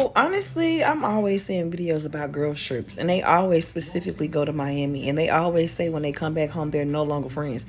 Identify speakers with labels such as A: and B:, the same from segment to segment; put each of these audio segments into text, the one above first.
A: So honestly, I'm always seeing videos about girl trips, and they always specifically go to Miami, and they always say when they come back home they're no longer friends.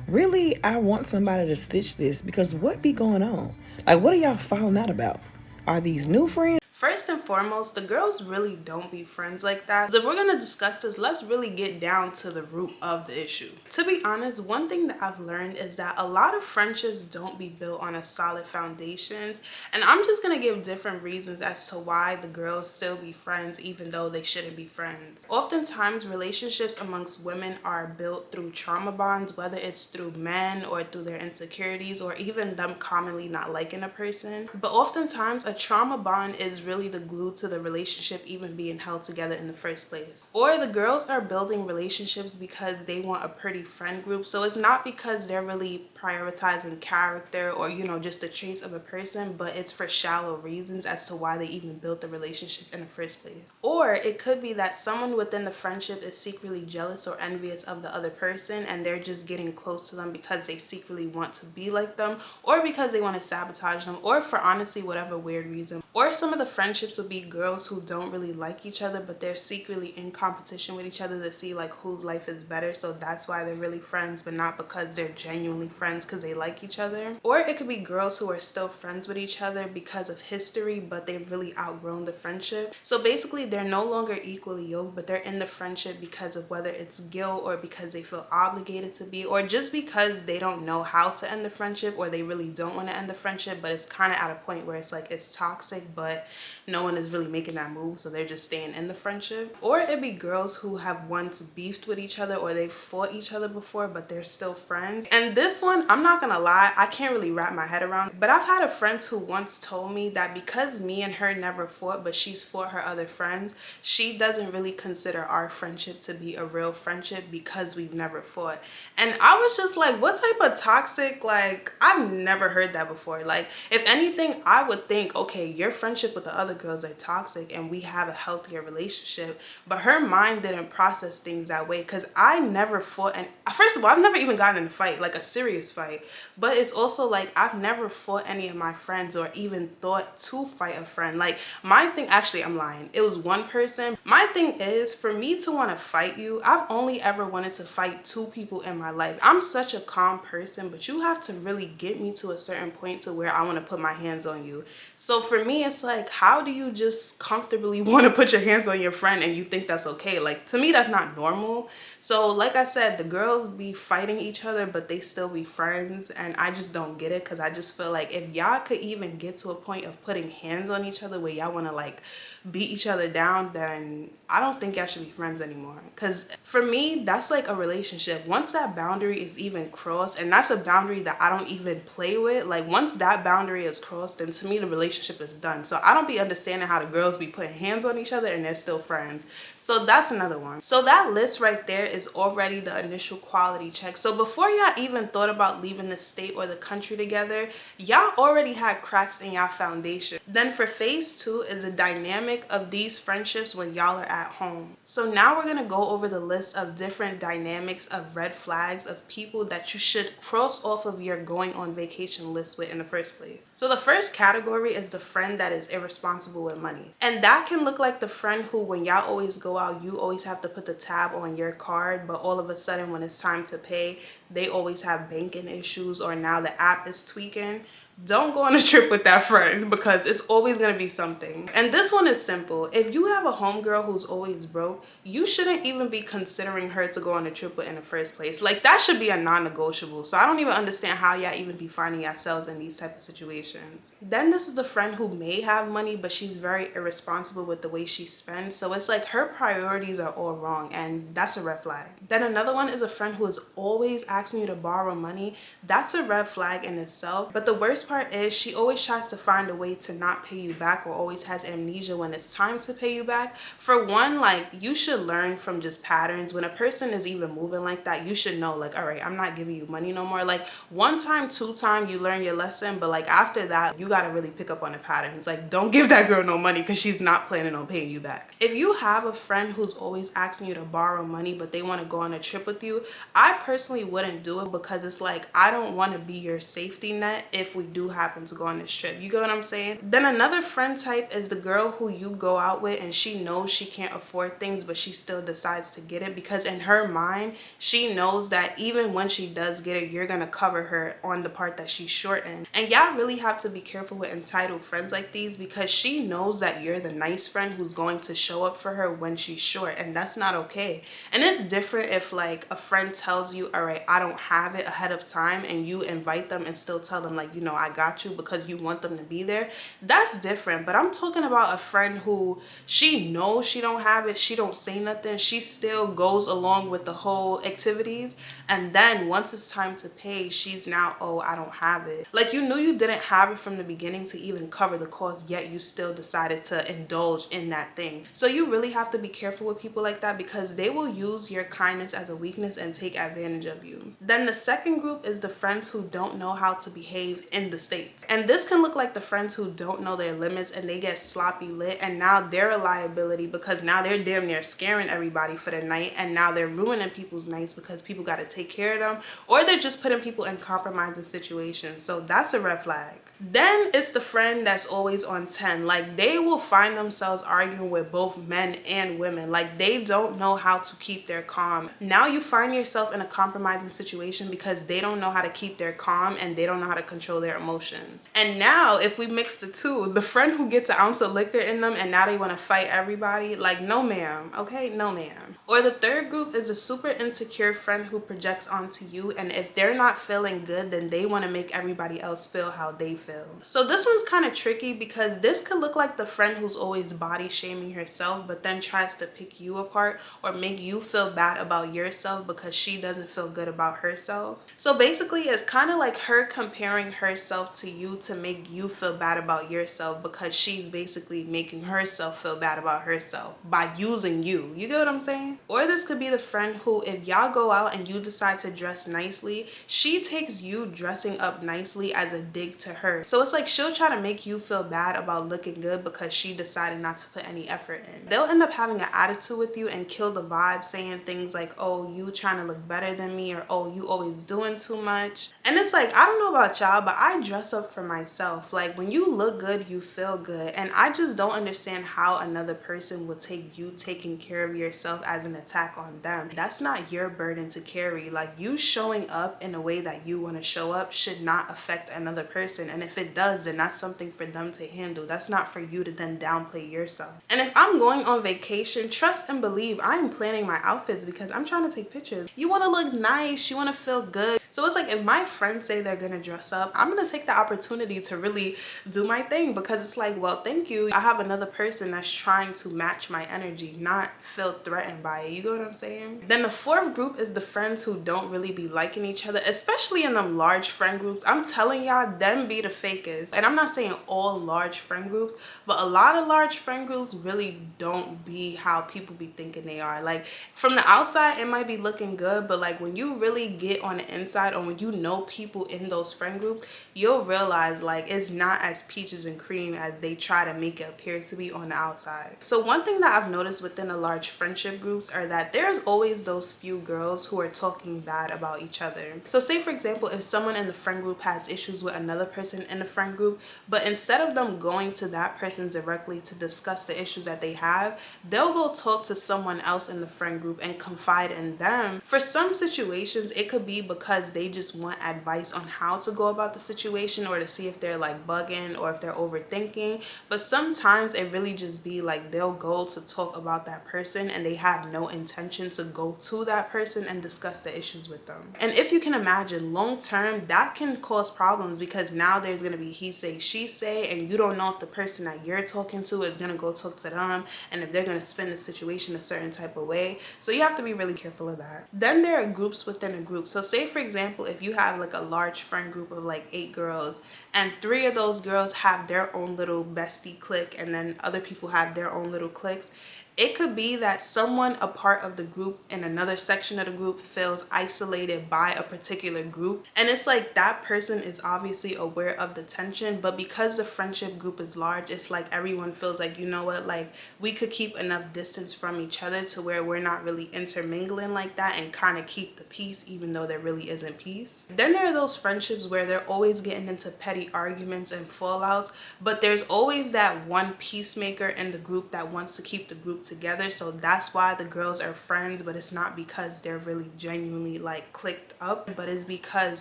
A: Really, I want somebody to stitch this because what be going on? Like, what are y'all falling out about? Are these new friends?
B: First and foremost, the girls really don't be friends like that. So if we're gonna discuss this, let's really get down to the root of the issue. To be honest, one thing that I've learned is that a lot of friendships don't be built on a solid foundations. And I'm just gonna give different reasons as to why the girls still be friends even though they shouldn't be friends. Oftentimes, relationships amongst women are built through trauma bonds, whether it's through men or through their insecurities or even them commonly not liking a person. But oftentimes, a trauma bond is really the glue to the relationship even being held together in the first place. Or the girls are building relationships because they want a pretty friend group. So it's not because they're really prioritizing character or, just the traits of a person, but it's for shallow reasons as to why they even built the relationship in the first place. Or it could be that someone within the friendship is secretly jealous or envious of the other person and they're just getting close to them because they secretly want to be like them, or because they want to sabotage them, or for honestly whatever weird reason. Or some of the friendships would be girls who don't really like each other, but they're secretly in competition with each other to see like whose life is better. So that's why they're really friends, but not because they're genuinely friends because they like each other. Or it could be girls who are still friends with each other because of history, but they've really outgrown the friendship. So basically they're no longer equally yoked, but they're in the friendship because of whether it's guilt or because they feel obligated to be, or just because they don't know how to end the friendship, or they really don't want to end the friendship, but it's kind of at a point where it's like it's toxic, but no one is really making that move, so they're just staying in the friendship. Or it'd be girls who have once beefed with each other or they fought each other before, but they're still friends. And this one, I'm not gonna lie, I can't really wrap my head around, but I've had a friend who once told me that because me and her never fought, but she's fought her other friends, she doesn't really consider our friendship to be a real friendship because we've never fought. And I was just like, what type of toxic, like, I've never heard that before. Like, if anything, I would think, okay, your friendship with the other girls are toxic and we have a healthier relationship. But her mind didn't process things that way, because I never fought. And first of all, I've never even gotten in a fight, like a serious fight. But it's also like I've never fought any of my friends or even thought to fight a friend. Like, my thing, actually, I'm lying. It was one person. My thing is, for me to want to fight you, I've only ever wanted to fight two people in my life. I'm such a calm person, but you have to really get me to a certain point to where I want to put my hands on you. So for me, it's like, how do you just comfortably want to put your hands on your friend and you think that's okay? Like, to me, that's not normal. So like I said, the girls be fighting each other, but they still be friends. And I just don't get it, because I just feel like if y'all could even get to a point of putting hands on each other where y'all want to like beat each other down, then I don't think y'all should be friends anymore. Because for me, that's like a relationship. Once that boundary is even crossed, and that's a boundary that I don't even play with, like once that boundary is crossed, then to me the relationship is done. So I don't be understanding how the girls be putting hands on each other and they're still friends. So that's another one. So that list right there is already the initial quality check. So before y'all even thought about leaving the state or the country together, y'all already had cracks in y'all foundation. Then for phase two is the dynamic of these friendships when y'all are at home. So now we're gonna go over the list of different dynamics of red flags of people that you should cross off of your going on vacation list with in the first place. So the first category is the friend that is irresponsible with money. And that can look like the friend who, when y'all always go out, you always have to put the tab on your card, but all of a sudden when it's time to pay, they always have banking issues, or now the app is tweaking. Don't go on a trip with that friend, because it's always going to be something. And this one is simple. If you have a homegirl who's always broke, you shouldn't even be considering her to go on a trip with in the first place. Like, that should be a non-negotiable. So I don't even understand how y'all even be finding yourselves in these type of situations. Then this is the friend who may have money, but she's very irresponsible with the way she spends. So it's like her priorities are all wrong, and that's a red flag. Then another one is a friend who is always asking you to borrow money. That's a red flag in itself. But the worst part is she always tries to find a way to not pay you back, or always has amnesia when it's time to pay you back. For one, like, you should learn from just patterns. When a person is even moving like that, you should know, like, all right, I'm not giving you money no more. Like, one time, two time, you learn your lesson, but like after that, you gotta really pick up on the patterns. Like, don't give that girl no money because she's not planning on paying you back. If you have a friend who's always asking you to borrow money, but they want to go on a trip with you, I personally wouldn't do it, because it's like, I don't want to be your safety net if we do happen to go on this trip. You get what I'm saying? Then another friend type is the girl who you go out with and she knows she can't afford things, but she still decides to get it because in her mind, she knows that even when she does get it, you're gonna cover her on the part that she's short in. And y'all really have to be careful with entitled friends like these because she knows that you're the nice friend who's going to show up for her when she's short, and that's not okay. And it's different if like a friend tells you, all right, I don't have it ahead of time, and you invite them and still tell them like, you know, I got you because you want them to be there. That's different. But I'm talking about a friend who she knows she don't have it, she don't say nothing, she still goes along with the whole activities, and then once it's time to pay, she's now, oh, I don't have it. Like, you knew you didn't have it from the beginning to even cover the cost, yet you still decided to indulge in that thing. So you really have to be careful with people like that because they will use your kindness as a weakness and take advantage of you. Then the second group is the friends who don't know how to behave in the States. And this can look like the friends who don't know their limits and they get sloppy lit, and now they're a liability because now they're damn near scaring everybody for the night, and now they're ruining people's nights because people got to take care of them, or they're just putting people in compromising situations. So that's a red flag. Then it's the friend that's always on 10. Like, they will find themselves arguing with both men and women. Like, they don't know how to keep their calm. Now you find yourself in a compromising situation because they don't know how to keep their calm and they don't know how to control their emotions. And now if we mix the two, the friend who gets an ounce of liquor in them and now they want to fight everybody, like, no ma'am, okay, no ma'am. Or the third group is a super insecure friend who projects onto you, and if they're not feeling good, then they want to make everybody else feel how they feel. So this one's kind of tricky because this could look like the friend who's always body shaming herself but then tries to pick you apart or make you feel bad about yourself because she doesn't feel good about herself. So basically it's kind of like her comparing herself to you to make you feel bad about yourself because she's basically making herself feel bad about herself by using you. You get what I'm saying? Or this could be the friend who, if y'all go out and you decide to dress nicely, she takes you dressing up nicely as a dig to her. So it's like she'll try to make you feel bad about looking good because she decided not to put any effort in. They'll end up having an attitude with you and kill the vibe, saying things like, oh, you trying to look better than me, or oh, you always doing too much. And it's like, I don't know about y'all, but I dress up for myself. Like, when you look good, you feel good. And I just don't understand how another person will take you taking care of yourself as an attack on them. That's not your burden to carry. Like, you showing up in a way that you want to show up should not affect another person. And if it does, then that's something for them to handle. That's not for you to then downplay yourself. And if I'm going on vacation, trust and believe I am planning my outfits because I'm trying to take pictures. You want to look nice, you want to feel good. So it's like, if my friends say they're gonna dress up, I'm gonna take the opportunity to really do my thing because it's like, well, thank you. I have another person that's trying to match my energy, not feel threatened by it. You get what I'm saying? Then the fourth group is the friends who don't really be liking each other, especially in them large friend groups. I'm telling y'all, them be the fakest. And I'm not saying all large friend groups, but a lot of large friend groups really don't be how people be thinking they are. Like, from the outside, it might be looking good, but like when you really get on the inside, or when you know people in those friend groups, you'll realize like it's not as peaches and cream as they try to make it appear to be on the outside. So one thing that I've noticed within the large friendship groups are that there's always those few girls who are talking bad about each other. So say for example, if someone in the friend group has issues with another person in the friend group, but instead of them going to that person directly to discuss the issues that they have, they'll go talk to someone else in the friend group and confide in them. For some situations, it could be because they just want advice on how to go about the situation, or to see if they're like bugging or if they're overthinking. But sometimes it really just be like they'll go to talk about that person and they have no intention to go to that person and discuss the issues with them. And if you can imagine, long term, that can cause problems because now there's going to be he say, she say, and you don't know if the person that you're talking to is going to go talk to them and if they're going to spin the situation a certain type of way. So you have to be really careful of that. Then there are groups within a group. So say for example, if you have like a large friend group of like 8 girls and 3 of those girls have their own little bestie clique and then other people have their own little cliques, It could be that someone a part of the group in another section of the group feels isolated by a particular group, and it's like that person is obviously aware of the tension, but because the friendship group is large, it's like everyone feels like, you know what, like we could keep enough distance from each other to where we're not really intermingling like that and kind of keep the peace even though there really isn't peace. Then there are those friendships where they're always getting into petty arguments and fallouts, but there's always that one peacemaker in the group that wants to keep the group together. So that's why the girls are friends, but it's not because they're really genuinely like clicked up, but it's because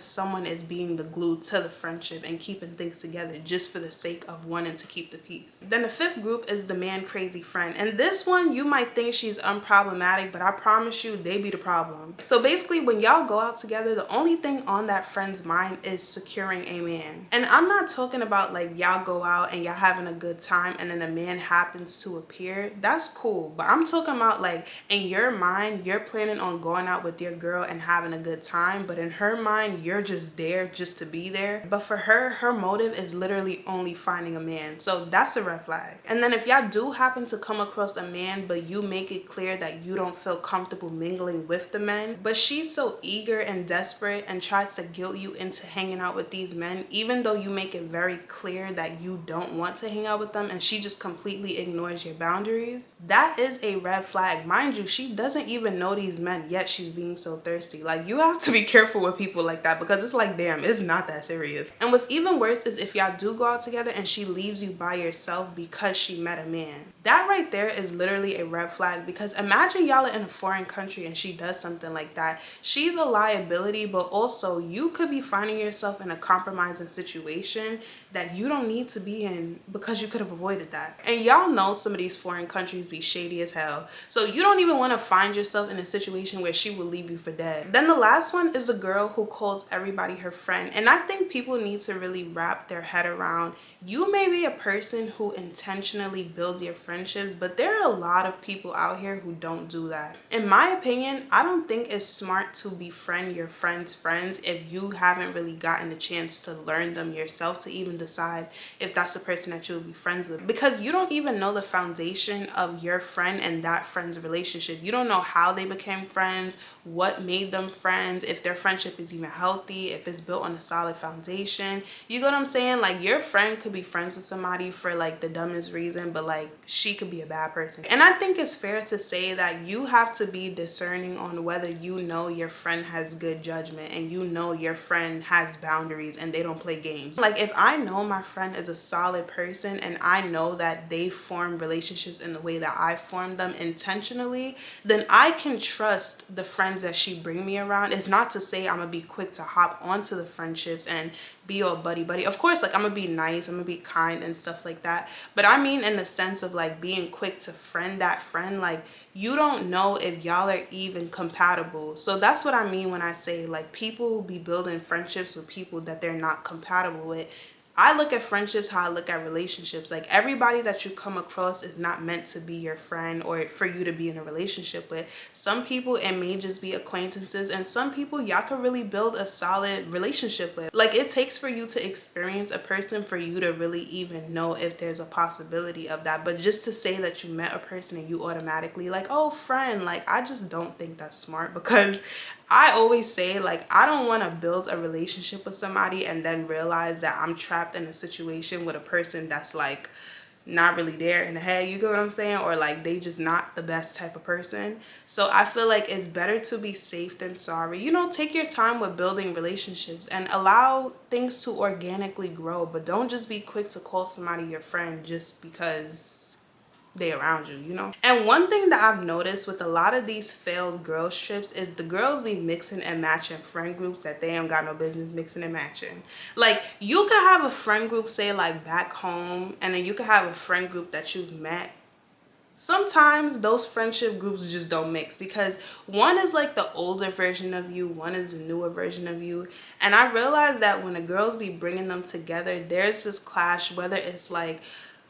B: someone is being the glue to the friendship and keeping things together just for the sake of wanting to keep the peace. Then the fifth group is the man crazy friend, and this one you might think she's unproblematic, but I promise you they be the problem. So basically when y'all go out together, the only thing on that friend's mind is securing a man. And I'm not talking about like y'all go out and y'all having a good time and then a man happens to appear. That's cool, but I'm talking about like in your mind you're planning on going out with your girl and having a good time, but in her mind you're just there just to be there. But for her, her motive is literally only finding a man. So that's a red flag. And then if y'all do happen to come across a man but you make it clear that you don't feel comfortable mingling with the men, but she's so eager and desperate and tries to guilt you into hanging out with these men even though you make it very clear that you don't want to hang out with them, and she just completely ignores your boundaries, that is a red flag. Mind you, she doesn't even know these men yet she's being so thirsty. Like, you have to be careful with people like that because it's like, damn, it's not that serious. And what's even worse is if y'all do go out together and she leaves you by yourself because she met a man. That right there is literally a red flag, because imagine y'all are in a foreign country and she does something like that. She's a liability, but also you could be finding yourself in a compromising situation that you don't need to be in because you could have avoided that. And y'all know some of these foreign countries be shady as hell. So you don't even want to find yourself in a situation where she will leave you for dead. Then the last one is a girl who calls everybody her friend. And I think people need to really wrap their head around, you may be a person who intentionally builds your friendships, but there are a lot of people out here who don't do that. In my opinion, I don't think it's smart to befriend your friends' friends if you haven't really gotten a chance to learn them yourself to even decide if that's the person that you'll be friends with. Because you don't even know the foundation of your friend and that friend's relationship. You don't know how they became friends, what made them friends, if their friendship is even healthy, if it's built on a solid foundation. You get what I'm saying? Like, your friend could be friends with somebody for like the dumbest reason, but like she could be a bad person. And I think it's fair to say that you have to be discerning on whether you know your friend has good judgment and you know your friend has boundaries and they don't play games. Like, if I know my friend is a solid person and I know that they form relationships in the way that I form them intentionally, then I can trust the friends that she bring me around. It's not to say I'm gonna be quick to hop onto the friendships and be all buddy. Of course, like, I'm gonna be nice, I'm gonna be kind and stuff like that, but I mean in the sense of like being quick to friend that friend. Like, you don't know if y'all are even compatible. So that's what I mean when I say like people be building friendships with people that they're not compatible with. I look at friendships how I look at relationships. Like, everybody that you come across is not meant to be your friend or for you to be in a relationship with. Some people, it may just be acquaintances, and some people y'all could really build a solid relationship with. Like, it takes for you to experience a person for you to really even know if there's a possibility of that. But just to say that you met a person and you automatically like, oh, friend, like, I just don't think that's smart, because I always say, like, I don't want to build a relationship with somebody and then realize that I'm trapped in a situation with a person that's like not really there in the head, you get what I'm saying? Or like they just not the best type of person. So I feel like it's better to be safe than sorry. You know, take your time with building relationships and allow things to organically grow, but don't just be quick to call somebody your friend just because they around you, you know? And one thing that I've noticed with a lot of these failed girls trips is the girls be mixing and matching friend groups that they ain't got no business mixing and matching. Like, you could have a friend group, say like back home, and then you could have a friend group that you've met. Sometimes those friendship groups just don't mix, because one is like the older version of you, one is the newer version of you. And I realize that when the girls be bringing them together, there's this clash, whether it's like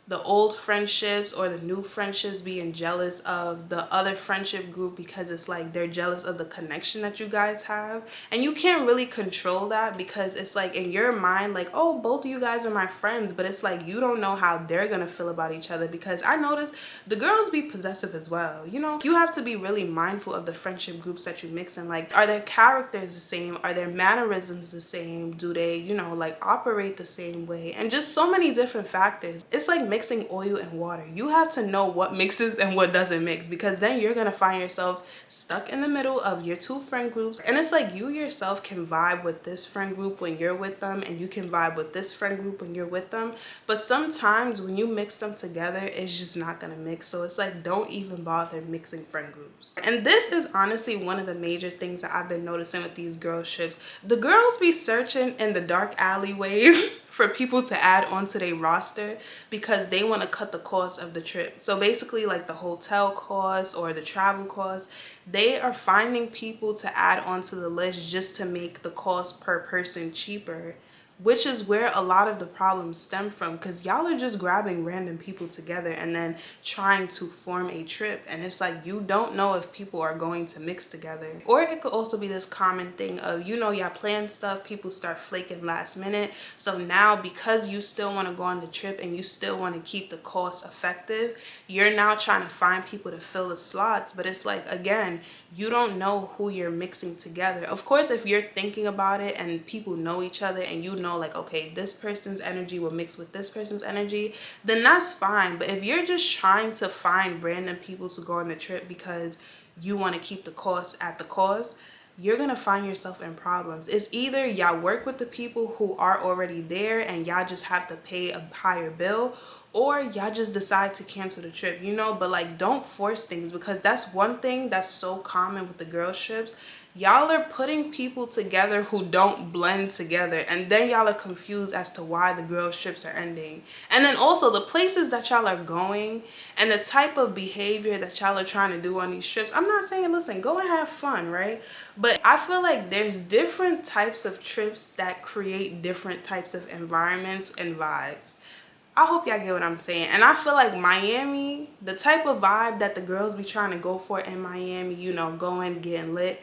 B: the old friendships or the new friendships being jealous of the other friendship group because it's like they're jealous of the connection that you guys have. And you can't really control that because it's like in your mind, like, oh, both of you guys are my friends, but it's like you don't know how they're gonna feel about each other. Because I notice the girls be possessive as well, you know. You have to be really mindful of the friendship groups that you mix in. Like, are their characters the same? Are their mannerisms the same? Do they, you know, like operate the same way? And just so many different factors. It's like mixing oil and water. You have to know what mixes and what doesn't mix, because then you're gonna find yourself stuck in the middle of your two friend groups. And it's like you yourself can vibe with this friend group when you're with them, and you can vibe with this friend group when you're with them, but sometimes when you mix them together, it's just not gonna mix. So it's like, don't even bother mixing friend groups. And this is honestly one of the major things that I've been noticing with these girl trips. The girls be searching in the dark alleyways for people to add onto their roster because they want to cut the cost of the trip. So basically, like the hotel cost or the travel cost, they are finding people to add onto the list just to make the cost per person cheaper, which is where a lot of the problems stem from, because y'all are just grabbing random people together and then trying to form a trip, and it's like you don't know if people are going to mix together. Or it could also be this common thing of, you know, y'all plan stuff, people start flaking last minute, so now because you still want to go on the trip and you still want to keep the cost effective, you're now trying to find people to fill the slots. But it's like, again, you don't know who you're mixing together. Of course, if you're thinking about it and people know each other and you know, like, okay, this person's energy will mix with this person's energy, then that's fine. But if you're just trying to find random people to go on the trip because you want to keep the cost at the cost, you're gonna find yourself in problems. It's either y'all work with the people who are already there and y'all just have to pay a higher bill, or y'all just decide to cancel the trip, you know. But like, don't force things, because that's one thing that's so common with the girls trips. Y'all are putting people together who don't blend together, and then y'all are confused as to why the girls trips are ending. And then also the places that y'all are going and the type of behavior that y'all are trying to do on these trips. I'm not saying, listen, go and have fun, right? But I feel like there's different types of trips that create different types of environments and vibes. I hope y'all get what I'm saying. And I feel like Miami, the type of vibe that the girls be trying to go for in Miami, you know, going, getting lit,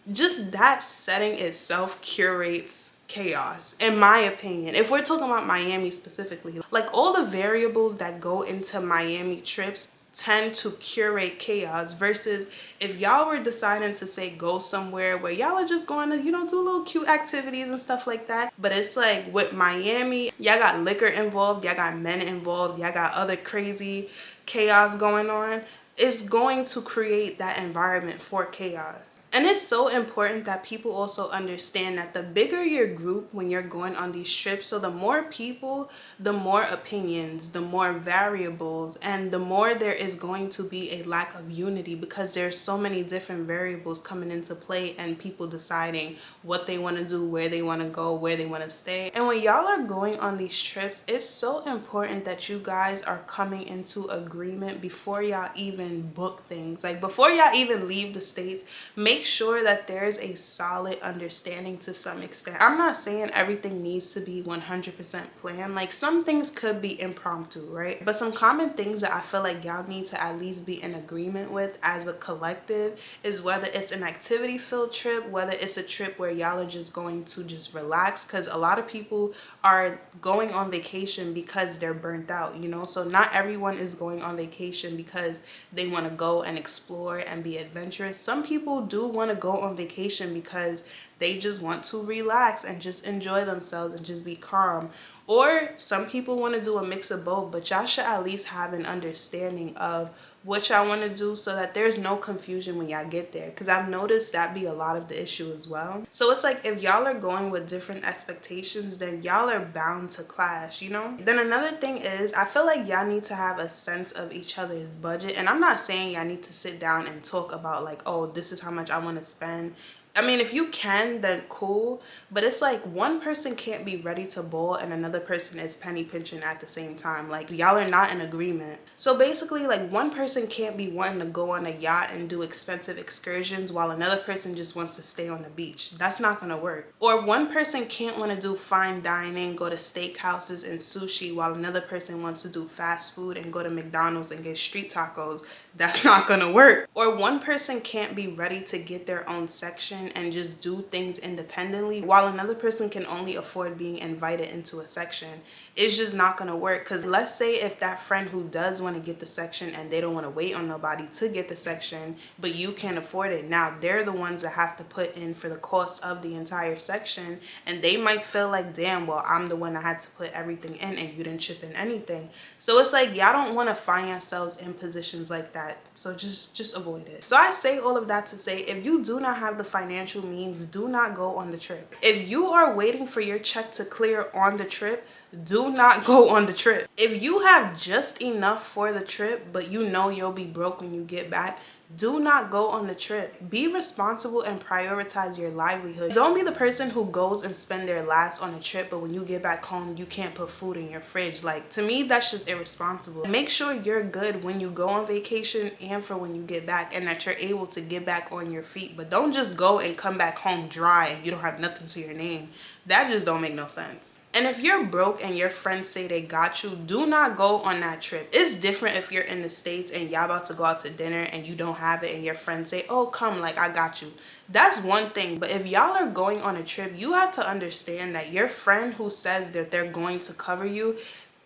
B: just that setting itself curates chaos, in my opinion. If we're talking about Miami specifically, like all the variables that go into Miami trips tend to curate chaos, versus if y'all were deciding to say go somewhere where y'all are just going to, you know, do little cute activities and stuff like that. But it's like with Miami, y'all got liquor involved, y'all got men involved, y'all got other crazy chaos going on. It's going to create that environment for chaos. And it's so important that people also understand that the bigger your group when you're going on these trips, so the more people, the more opinions, the more variables, and the more there is going to be a lack of unity, because there's so many different variables coming into play and people deciding what they want to do, where they want to go, where they want to stay. And when y'all are going on these trips, it's so important that you guys are coming into agreement before y'all even book things. Like before y'all even leave the States, make sure that there's a solid understanding to some extent. I'm not saying everything needs to be 100% planned. Like some things could be impromptu, right? But some common things that I feel like y'all need to at least be in agreement with as a collective is whether it's an activity filled trip, whether it's a trip where y'all are just going to just relax, because a lot of people are going on vacation because they're burnt out, you know. So not everyone is going on vacation because they want to go and explore and be adventurous. Some people do want to go on vacation because they just want to relax and just enjoy themselves and just be calm. Or some people want to do a mix of both, but y'all should at least have an understanding of what y'all want to do so that there's no confusion when y'all get there, because I've noticed that be a lot of the issue as well. So it's like if y'all are going with different expectations, then y'all are bound to clash, you know. Then another thing is, I feel like y'all need to have a sense of each other's budget. And I'm not saying y'all need to sit down and talk about like, oh, this is how much I want to spend I mean, if you can, then cool. But it's like one person can't be ready to ball and another person is penny pinching at the same time. Like, y'all are not in agreement. So basically, like, one person can't be wanting to go on a yacht and do expensive excursions while another person just wants to stay on the beach. That's not gonna work. Or one person can't want to do fine dining, go to steakhouses and sushi, while another person wants to do fast food and go to McDonald's and get street tacos. That's not gonna work. Or one person can't be ready to get their own section and just do things independently while another person can only afford being invited into a section. It's just not gonna work. Because let's say if that friend who does want to get the section and they don't want to wait on nobody to get the section, but you can't afford it, now they're the ones that have to put in for the cost of the entire section, and they might feel like, damn, well, I'm the one that had to put everything in and you didn't chip in anything. So it's like, y'all don't want to find yourselves in positions like that. So just avoid it. So I say all of that to say, if you do not have the financial means, do not go on the trip. If you are waiting for your check to clear on the trip, do not go on the trip. If you have just enough for the trip, but you know you'll be broke when you get back, do not go on the trip. Be responsible and prioritize your livelihood. Don't be the person who goes and spend their last on a trip, but when you get back home, you can't put food in your fridge. Like, to me, that's just irresponsible. Make sure you're good when you go on vacation and for when you get back, and that you're able to get back on your feet. But don't just go and come back home dry and you don't have nothing to your name. That just don't make no sense. And if you're broke and your friends say they got you, do not go on that trip. It's different if you're in the States and y'all about to go out to dinner and you don't have it and your friends say, oh, come, like, I got you. That's one thing. But if y'all are going on a trip, you have to understand that your friend who says that they're going to cover you,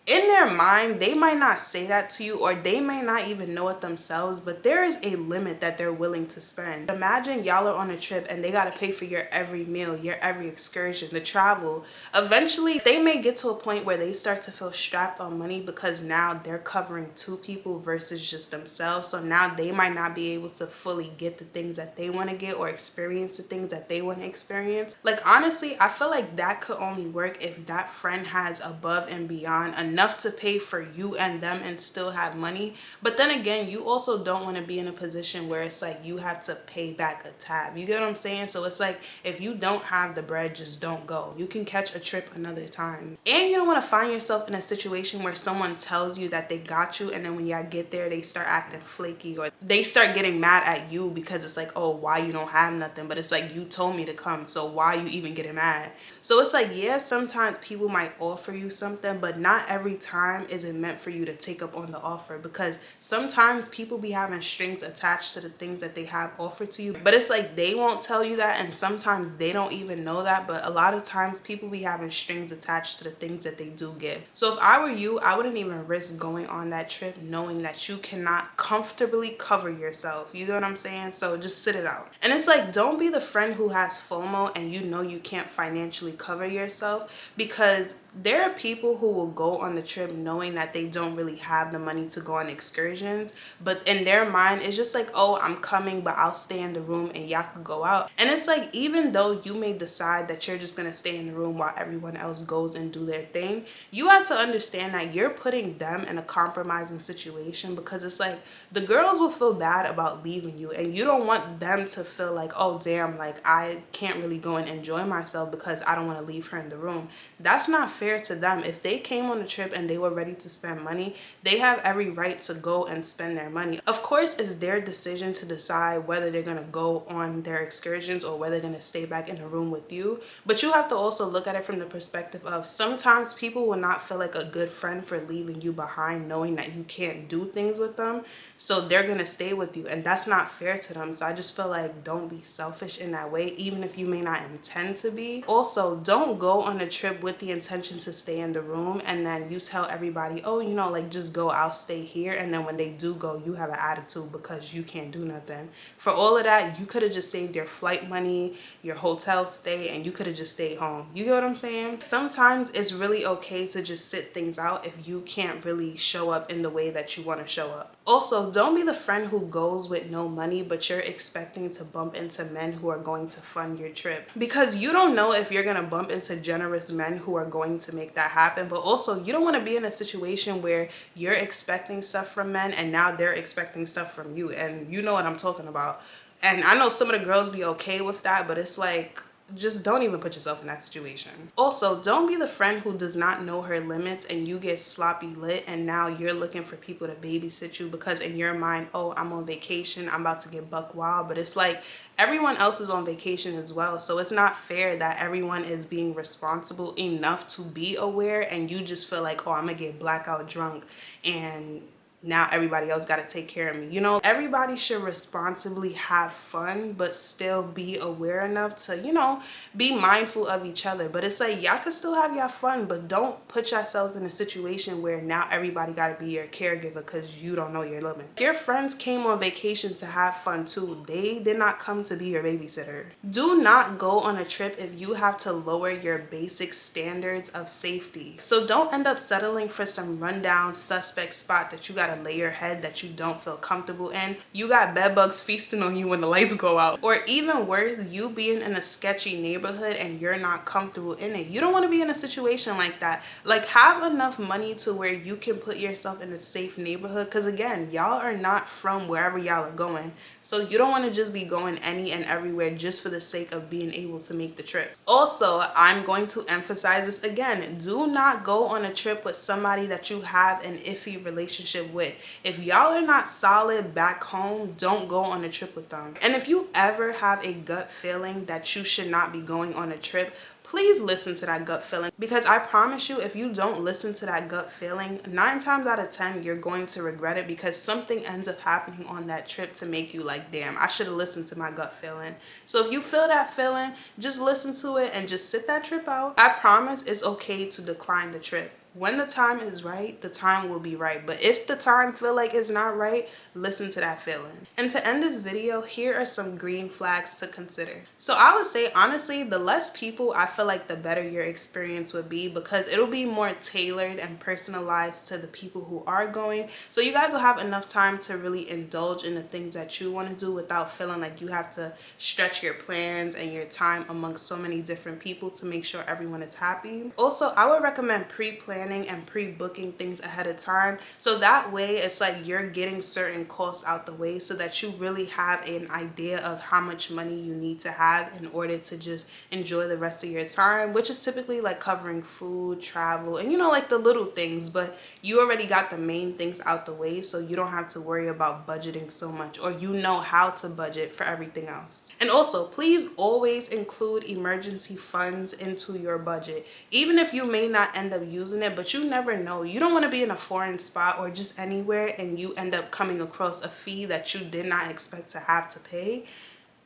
B: in their mind, they might not say that to you, or they may not even know it themselves, but there is a limit that they're willing to spend. Imagine y'all are on a trip and they got to pay for your every meal, your every excursion, the travel. Eventually, they may get to a point where they start to feel strapped on money because now they're covering two people versus just themselves. So now they might not be able to fully get the things that they want to get or experience the things that they want to experience. Like, honestly, I feel like that could only work if that friend has above and beyond enough to pay for you and them and still have money. But then again, you also don't want to be in a position where it's like you have to pay back a tab. You get what I'm saying? So it's like, if you don't have the bread, just don't go. You can catch a trip another time. And you don't want to find yourself in a situation where someone tells you that they got you, and then when y'all get there, they start acting flaky, or they start getting mad at you because it's like, oh, why you don't have nothing? But it's like, you told me to come, so why you even getting mad? So it's like, yeah, sometimes people might offer you something, but not every time is it meant for you to take up on the offer, because sometimes people be having strings attached to the things that they have offered to you, but it's like they won't tell you that, and sometimes they don't even know that. But a lot of times people be having strings attached to the things that they do give. So if I were you, I wouldn't even risk going on that trip knowing that you cannot comfortably cover yourself. You get what I'm saying? So just sit it out. And it's like, don't be the friend who has FOMO and you know you can't financially cover yourself, because there are people who will go on the trip knowing that they don't really have the money to go on excursions, but in their mind it's just like, oh, I'm coming, but I'll stay in the room and y'all can go out. And it's like, even though you may decide that you're just gonna stay in the room while everyone else goes and do their thing, you have to understand that you're putting them in a compromising situation, because it's like, the girls will feel bad about leaving you, and you don't want them to feel like, oh damn, like I can't really go and enjoy myself because I don't want to leave her in the room. That's not fair to them. If they came on a trip and they were ready to spend money, they have every right to go and spend their money. Of course, it's their decision to decide whether they're going to go on their excursions or whether they're going to stay back in the room with you. But you have to also look at it from the perspective of, sometimes people will not feel like a good friend for leaving you behind knowing that you can't do things with them. So they're going to stay with you, and that's not fair to them. So I just feel like, don't be selfish in that way, even if you may not intend to be. Also, don't go on a trip with the intention to stay in the room and then you tell everybody, oh, you know, like, just go, I'll stay here. And then when they do go, you have an attitude because you can't do nothing. For all of that, you could have just saved your flight money, your hotel stay, and you could have just stayed home. You get what I'm saying? Sometimes it's really okay to just sit things out if you can't really show up in the way that you want to show up. Also, don't be the friend who goes with no money, but you're expecting to bump into men who are going to fund your trip, because you don't know if you're going to bump into generous men who are going to make that happen. But also, you don't want to be in a situation where you're expecting stuff from men and now they're expecting stuff from you. And you know what I'm talking about. And I know some of the girls be okay with that, but it's like, just don't even put yourself in that situation. Also, don't be the friend who does not know her limits and you get sloppy lit and now you're looking for people to babysit you because in your mind, oh, I'm on vacation, I'm about to get buck wild. But it's like everyone else is on vacation as well. So it's not fair that everyone is being responsible enough to be aware and you just feel like, oh, I'm gonna get blackout drunk and now everybody else got to take care of me. You know, everybody should responsibly have fun, but still be aware enough to, you know, be mindful of each other. But it's like, y'all can still have y'all fun, but don't put yourselves in a situation where now everybody got to be your caregiver because you don't know your limit. Your friends came on vacation to have fun too. They did not come to be your babysitter. Do not go on a trip if you have to lower your basic standards of safety. So don't end up settling for some rundown suspect spot that you got lay your head that you don't feel comfortable in. You got bed bugs feasting on you when the lights go out. Or even worse, you being in a sketchy neighborhood and you're not comfortable in it. You don't want to be in a situation like that. Like, have enough money to where you can put yourself in a safe neighborhood, because again, y'all are not from wherever y'all are going. So you don't want to just be going any and everywhere just for the sake of being able to make the trip. Also, I'm going to emphasize this again. Do not go on a trip with somebody that you have an iffy relationship with. If y'all are not solid back home, don't go on a trip with them. And if you ever have a gut feeling that you should not be going on a trip, please listen to that gut feeling, because I promise you, if you don't listen to that gut feeling, 9 times out of 10 you're going to regret it, because something ends up happening on that trip to make you like, damn, I should have listened to my gut feeling. So if you feel that feeling, just listen to it and just sit that trip out. I promise it's okay to decline the trip. When the time is right, the time will be right. But if the time feel like it's not right, listen to that feeling. And to end this video, here are some green flags to consider. So I would say, honestly, the less people, I feel like the better your experience would be, because it'll be more tailored and personalized to the people who are going. So you guys will have enough time to really indulge in the things that you want to do without feeling like you have to stretch your plans and your time amongst so many different people to make sure everyone is happy. Also, I would recommend pre-planning and pre-booking things ahead of time, so that way it's like you're getting certain costs out the way so that you really have an idea of how much money you need to have in order to just enjoy the rest of your time, which is typically like covering food, travel, and you know, like the little things. But you already got the main things out the way, so you don't have to worry about budgeting so much, or you know how to budget for everything else. And also, please always include emergency funds into your budget, even if you may not end up using it, but you never know. You don't want to be in a foreign spot or just anywhere and you end up coming across a fee that you did not expect to have to pay,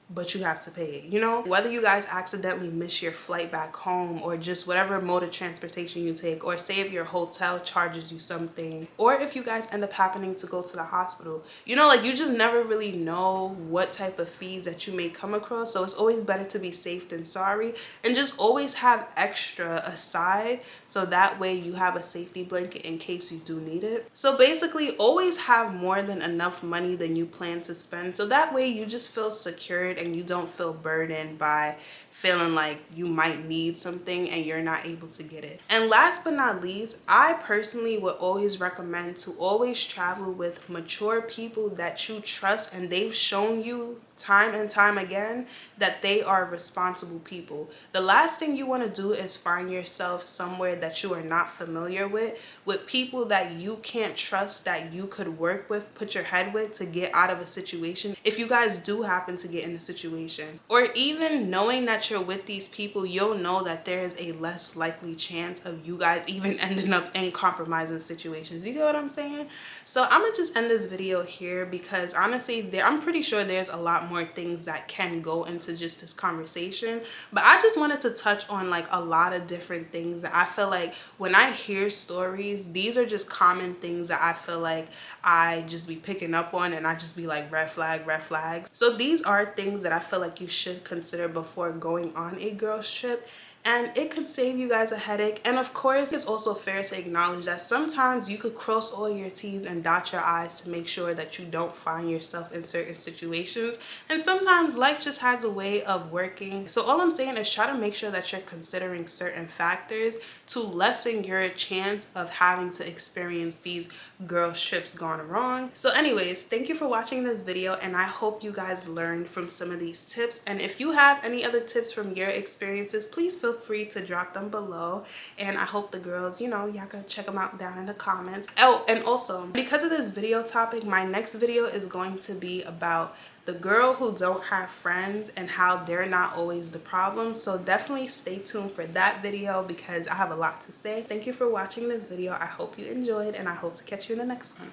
B: but you have to pay it. You know, whether you guys accidentally miss your flight back home, or just whatever mode of transportation you take, or say if your hotel charges you something, or if you guys end up happening to go to the hospital, you know, like, you just never really know what type of fees that you may come across. So it's always better to be safe than sorry, and just always have extra aside, so that way you have a safety blanket in case you do need it. So basically, always have more than enough money than you plan to spend, so that way you just feel secured and you don't feel burdened by feeling like you might need something and you're not able to get it. And last but not least, I personally would always recommend to always travel with mature people that you trust and they've shown you time and time again that they are responsible people. The last thing you want to do is find yourself somewhere that you are not familiar with people that you can't trust, that you could work with, put your head with to get out of a situation if you guys do happen to get in a situation. Or even knowing that you're with these people, you'll know that there is a less likely chance of you guys even ending up in compromising situations. You get what I'm saying? So I'm gonna just end this video here, because honestly, I'm pretty sure there's a lot more things that can go into just this conversation, but I just wanted to touch on like a lot of different things that I feel like when I hear stories, these are just common things that I feel like I just be picking up on, and I just be like, red flag, red flags. So these are things that I feel like you should consider before going on a girls trip. and it could save you guys a headache. And of course, it's also fair to acknowledge that sometimes you could cross all your T's and dot your I's to make sure that you don't find yourself in certain situations. And sometimes life just has a way of working. So all I'm saying is try to make sure that you're considering certain factors to lessen your chance of having to experience these girls trips gone wrong. So anyways, thank you for watching this video, and I hope you guys learned from some of these tips. And if you have any other tips from your experiences, please feel free to drop them below. And I hope the girls, you know, y'all can check them out down in the comments. Oh, and also, because of this video topic, my next video is going to be about the girl who don't have friends and how they're not always the problem. So definitely stay tuned for that video because I have a lot to say. Thank you for watching this video. I hope you enjoyed, and I hope to catch you in the next one.